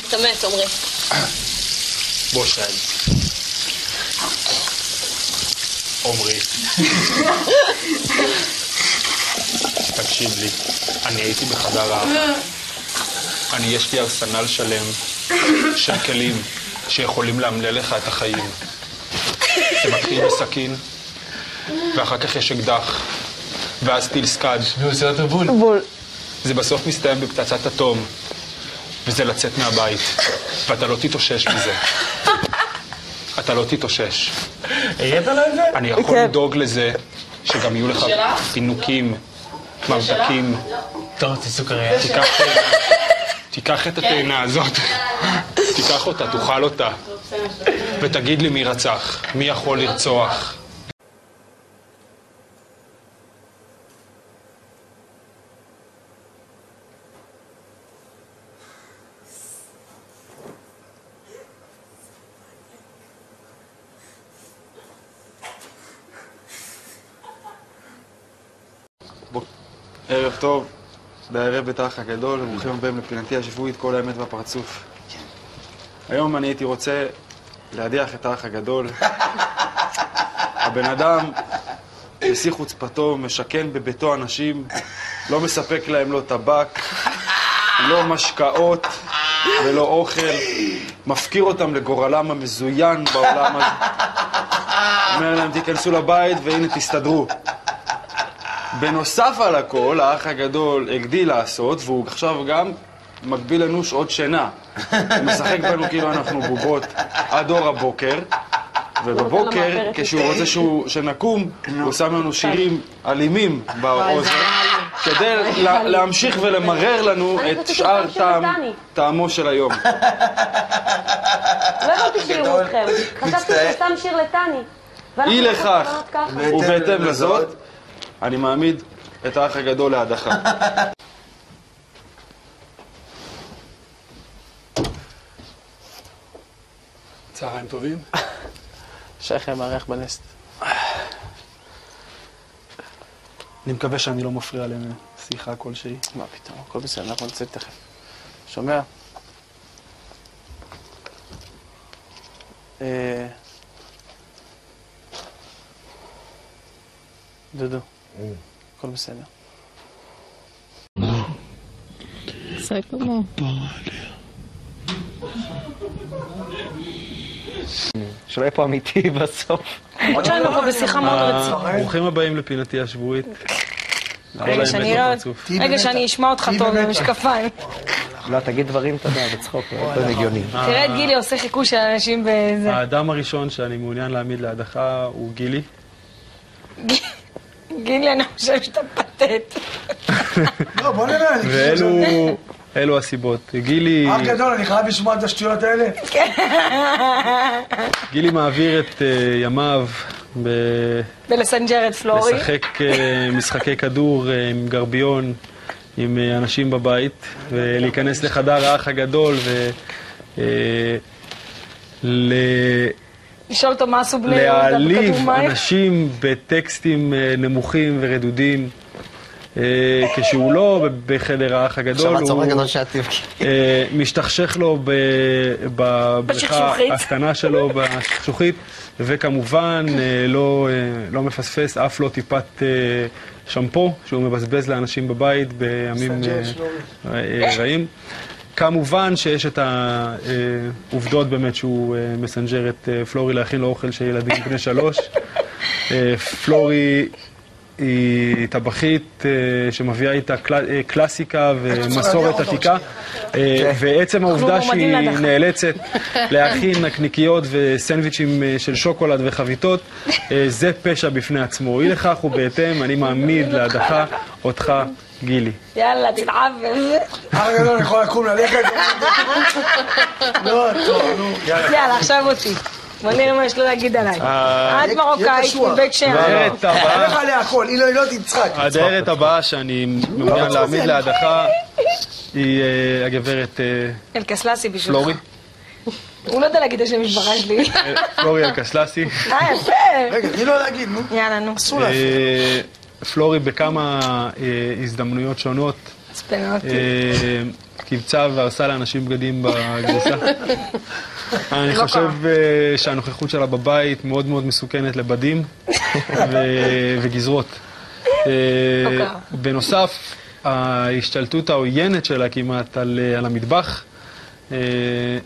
תמת, עומרי. בוא שי. עומרי. תקשיב לי, אני הייתי בחדר יש לי ארסנל שלם של כלים שיכולים להמלא לך את החיים. זה מתחיל בסכין, ואחר כך יש אקדח, ואז טיל סקאד. ועושה אותו בול. בול. זה בסוף מסתיים בפצצת אטום, וזה לצאת מהבית, ואתה לא תתאושש מזה. אתה לא תתאושש. הראית לו את זה? אני יכול לדאוג לזה שגם יהיו לך פינוקים, ממתקים. אתה רוצה סוכריה? תיקח את התאנה הזאת, תיקח אותה, תאכל אותה, ותגיד לי מי רצח, מי יכול לרצוח. ערב טוב, בערב בית האח הגדול, ברוכים הבאים לפינתי השבועית כל האמת והפרצוף. היום אני הייתי רוצה להדיח את האח הגדול. הבן אדם, בשיא חוצפתו, משכן בביתו אנשים, לא מספק להם לא טבק, לא משקאות ולא אוכל, מפקיר אותם לגורלם המזוין בעולם הזה. אומר להם, תיכנסו לבית והנה תסתדרו. בנוסף על הכל, האח הגדול הגדיל לעשות, והוא עכשיו גם מגביל לנו שעות שינה. הוא משחק בנו כאילו אנחנו בובות עד אור הבוקר, ובבוקר, כשהוא רוצה שנקום, הוא שם לנו שירים אלימים באוזן, כדי להמשיך ולמרר לנו את שאר טעמו של היום. לא הבנתי שירו אתכם. חשבתי שסתם שיר לטני. אי לכך, ובהתאם לזאת, אני מעמיד את האח הגדול להדחה. צהריים טובים. שייכם מארח בנסט. אני מקווה שאני לא מפריע לשיחה כלשהי. מה פתאום, הכל בסדר, אנחנו נצא תכף. שומע? דודו, הכל בסדר. זה כמו. שלא יהיה פה אמיתי בסוף. עוד שהיינו פה בשיחה מאוד רצינית. ברוכים הבאים לפינתי השבועית. רגע שאני אשמע אותך טוב במשקפיים. לא, תגיד דברים, אתה יודע, בצחוק, לא נגיוני. תראה את גילי עושה חיקוי של אנשים בזה. האדם הראשון שאני מעוניין להעמיד להדחה הוא גילי. גילי, אני חושב שאתה פתט. לא, בוא נראה, אני חושב אלו הסיבות. גילי... אח גדול, אני חייב לשמוע את השטויות האלה. גילי מעביר את ימיו בלסנג'ר את פלורי. לשחק משחקי כדור עם גרביון, עם אנשים בבית, ולהיכנס לחדר האח הגדול לשאול אותו מה עשו בני יהודה בכדור מים. להעליב אנשים בטקסטים נמוכים ורדודים. כשהוא לא בחדר האח הגדול, הוא משתכשך לו בבריכה הקטנה שלו, בשכשוכית, וכמובן לא מפספס אף לא טיפת שמפו שהוא מבזבז לאנשים בבית בימים רעים. כמובן שיש את העובדות באמת שהוא מסנג'ר את פלורי להכין לו אוכל של ילדים בני 3. פלורי היא טבחית שמביאה איתה קלאסיקה ומסורת עתיקה, ועצם העובדה שהיא נאלצת להכין נקניקיות וסנדוויצ'ים של שוקולד וחביתות, זה פשע בפני עצמו. אי לכך ובהתאם אני מעמיד להדחה אותך, גילי. יאללה, תלעב בזה. אח גדול, אני יכול לקום ללכת? לא, טוב, נו. יאללה, עכשיו אותי. בוא נראה מה יש לו להגיד עליי. את מרוקאית מבית שם. הולך עליה הכל, היא לא תצחק. הדיירת הבאה שאני מעוניין להעמיד להדחה היא הגברת אלקסלסי בשבילך. פלורי. הוא לא יודע להגיד את השם משפחה שלי. פלורי אלקסלסי. יפה. רגע, תני לו להגיד, נו. יאללה, נו. אסור להפריע. פלורי בכמה הזדמנויות שונות קיבצה והרסה לאנשים בגדים בכניסה. אני חושב שהנוכחות שלה בבית מאוד מאוד מסוכנת לבדים וגזרות. בנוסף, ההשתלטות העוינת שלה כמעט על המטבח,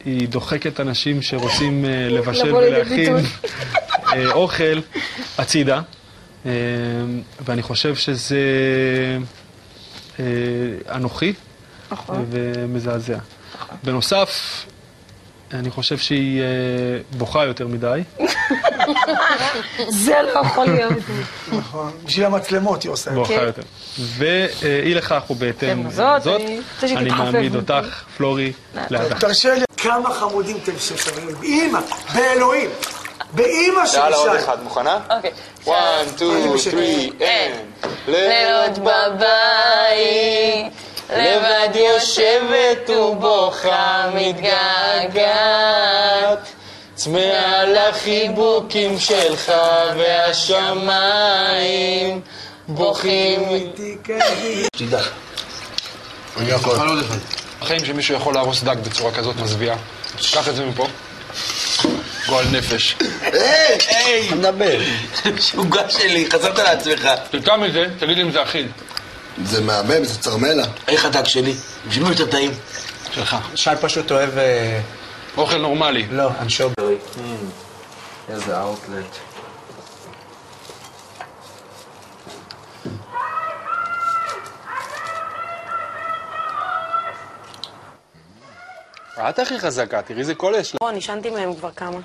היא דוחקת אנשים שרוצים לבשל ולהכין אוכל הצידה, ואני חושב שזה אנוכי ומזעזע. בנוסף, אני חושב שהיא בוכה יותר מדי. זה לא יכול להיות. נכון, בשביל המצלמות היא עושה. בוכה יותר. ואי לכך ובהתאם זאת, אני מעמיד אותך, פלורי, לידה. תרשה לי, כמה חמודים אתם ששווים, באמא, באלוהים, באמא של יאללה, עוד שי. אחד, מוכנה? אוקיי. 1, 2, 3, and... לילות בבית, לבד יושבת ובוכה מתגעגעת, צמאה לחיבוקים שלך והשמיים בוכים. תדע. אני יכול. החיים שמישהו יכול להרוס דג בצורה כזאת מזוויעה. קח את זה מפה. גועל נפש. היי! מדבר. שוגע שלי, חזרת לעצמך. תלקע מזה, תגיד לי אם זה אכיל. זה מהמם, זה צרמלה. איך הדג שלי? בשביל מה יותר טעים? שלך. שי פשוט אוהב... אוכל נורמלי. לא, אנשוב. איזה אאוטלט. את הכי חזקה, תראי איזה קול יש לה. בוא, נשנתי מהם כבר כמה.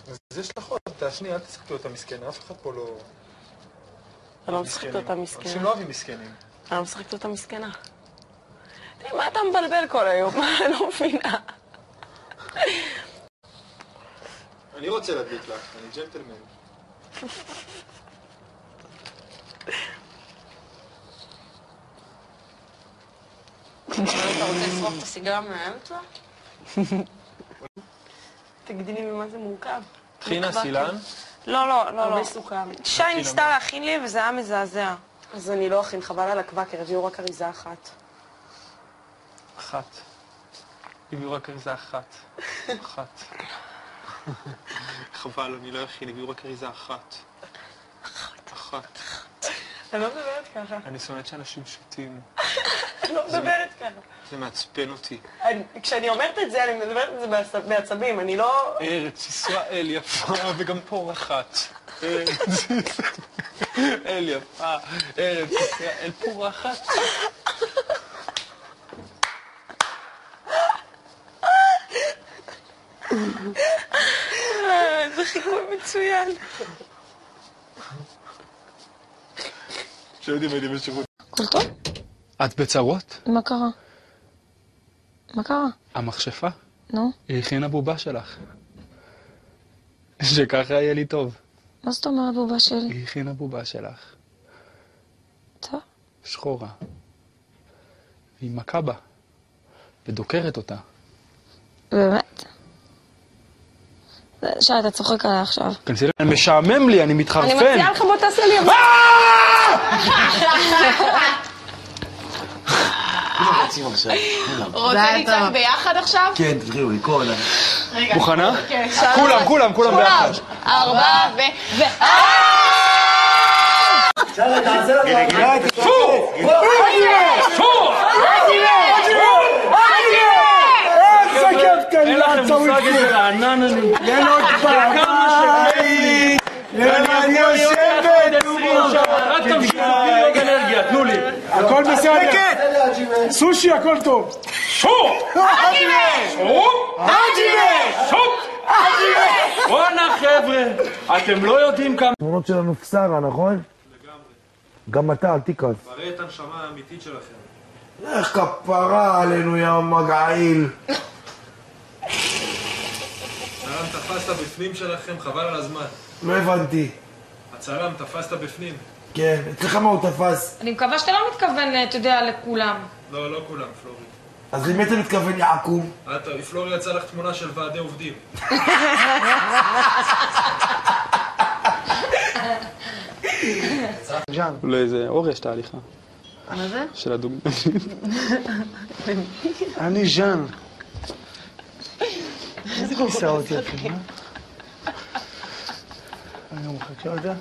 אז יש לך עוד, תעשני, אל תשחקו אותה מסכנה, אף אחד פה לא... אתה לא משחקת אותה מסכנה. אנשים לא אוהבים מסכנים. אתה לא משחקת אותה מסכנה. תראי, מה אתה מבלבל כל היום? אני לא מבינה. אני רוצה להדליק לך, אני ג'נטלמן. אתה רוצה לשרוף את הסיגרה מהאמצע? תגידי לי ממה זה מורכב. טחינה, סילן? לא, לא, לא. הרבה סוכר. שי ניסתה להכין לי וזה היה מזעזע. אז אני לא אכין, חבל על הקוואקר, הביאו רק אריזה אחת. אחת. הביאו רק אריזה אחת. אחת. חבל, אני לא אכין, הביאו רק אריזה אחת. אחת. אני לא מדברת ככה. אני שונאת שאנשים שותים. אני לא מדברת ככה. זה מעצבן אותי. כשאני אומרת את זה, אני מדברת את זה בעצבים, אני לא... ארץ ישראל יפה וגם פורחת. ארץ ישראל יפה, ארץ ישראל פורחת. זה חיקוי מצוין. שהייתי בשירות. הכל טוב? את בצרות? מה קרה? מה קרה? המכשפה? נו? היא הכינה בובה שלך. שככה יהיה לי טוב. מה זאת אומרת בובה שלי? היא הכינה בובה שלך. טוב. שחורה. והיא מכה בה. ודוקרת אותה. באמת? שי, אתה צוחק עליי עכשיו. כנסי לי, משעמם לי, אני מתחרפן. אני מציעה לך בוא תעשה לי... רוצה לצעק ביחד עכשיו? כן, תתחילו לקרוא אליי. מוכנה? כן. כולם ביחד. 4 ו... איזה כיף כאן, לעצורי לילות בבית, לבד יושבת הכל בסדר. סושי, הכל טוב. וואנה חבר'ה, אתם לא יודעים כמה... תמונות שלנו פסרה, נכון? גם אתה, אל תיקח. מראה את הנשמה האמיתית שלכם. איך כפרה עלינו, יא מגעיל. הצלם תפסת בפנים שלכם, חבל על הזמן. לא הבנתי. הצלם תפסת בפנים. כן, אצלך מה הוא תפס? אני מקווה שאתה לא מתכוון, אתה יודע, לכולם. לא כולם, פלורי. אז למי אתה מתכוון יעקום? פלורי יצא לך תמונה של ועדי עובדים. אולי איזה אור יש תהליכה. מה זה? של הדוגמה. אני ז'אן. איזה כיסאות יפים, אה? אני גם מחכה אותה.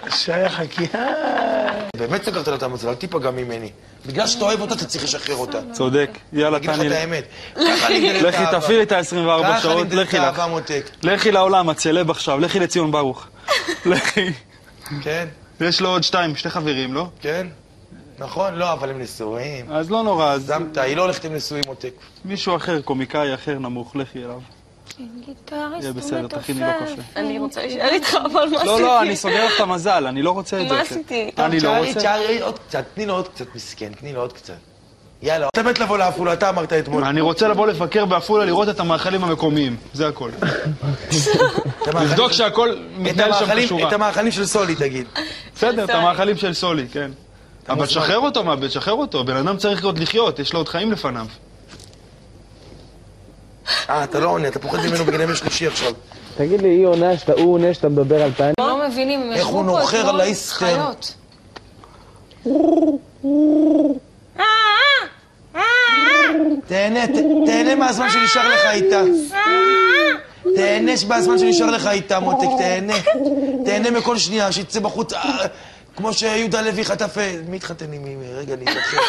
שי חכי. באמת סגרת לה את המצב, אל תיפגע ממני. בגלל שאתה אוהב אותה, אתה צריך לשחרר אותה. צודק. יאללה, אגיד לך תני את לי. האמת. ככה אני מגלה את לכי, האהבה. תפעילי את ה-24 ככה אני שעות, מגלה את לכי לך. האהבה, מותק. לכי לעולם, את סלב עכשיו, לכי לציון ברוך. לכי. כן? יש לו עוד שתי חברים, לא? כן? נכון? לא, אבל הם נשואים. אז לא נורא, אז זמת, היא לא הולכת עם נשואים, מותק. מישהו אחר, קומיקאי אחר נמוך, לכי אליו. יהיה בסדר, תכיני לו קפה. אני רוצה להישאר איתך, אבל מה עשיתי? לא, אני סוגר לך את המזל, אני לא רוצה את זה. מה עשיתי? אני לא רוצה. תשארי עוד קצת, תני לו עוד קצת מסכן, תני לו עוד קצת. יאללה, אתה מת לבוא לעפולה, אתה אמרת אתמול. אני רוצה לבוא לבקר בעפולה, לראות את המאכלים המקומיים, זה הכל. לבדוק שהכל מתנהל שם כשורה. את המאכלים של סולי, תגיד. בסדר, את המאכלים של סולי, כן. אבל שחרר אותו, מה, שחרר אותו. בן אדם צריך עוד לחיות, יש לו עוד חיים לפניו. אתה לא עונה, אתה פוחד ממנו בגלל ימי שלישי עכשיו. תגיד לי, היא עונה הוא עונה שאתה מדבר על פן? לא מבינים, הם איך ישבו הוא פה נוחר אתמול על האיסטר. חיות. תהנה מהזמן שנשאר לך איתה. תהנה מהזמן שנשאר לך איתה, מותק, תהנה. תהנה מכל שנייה, שיצא בחוץ, כמו שיהודה לוי חטף... מי התחתן עם... רגע, אני אתחיל.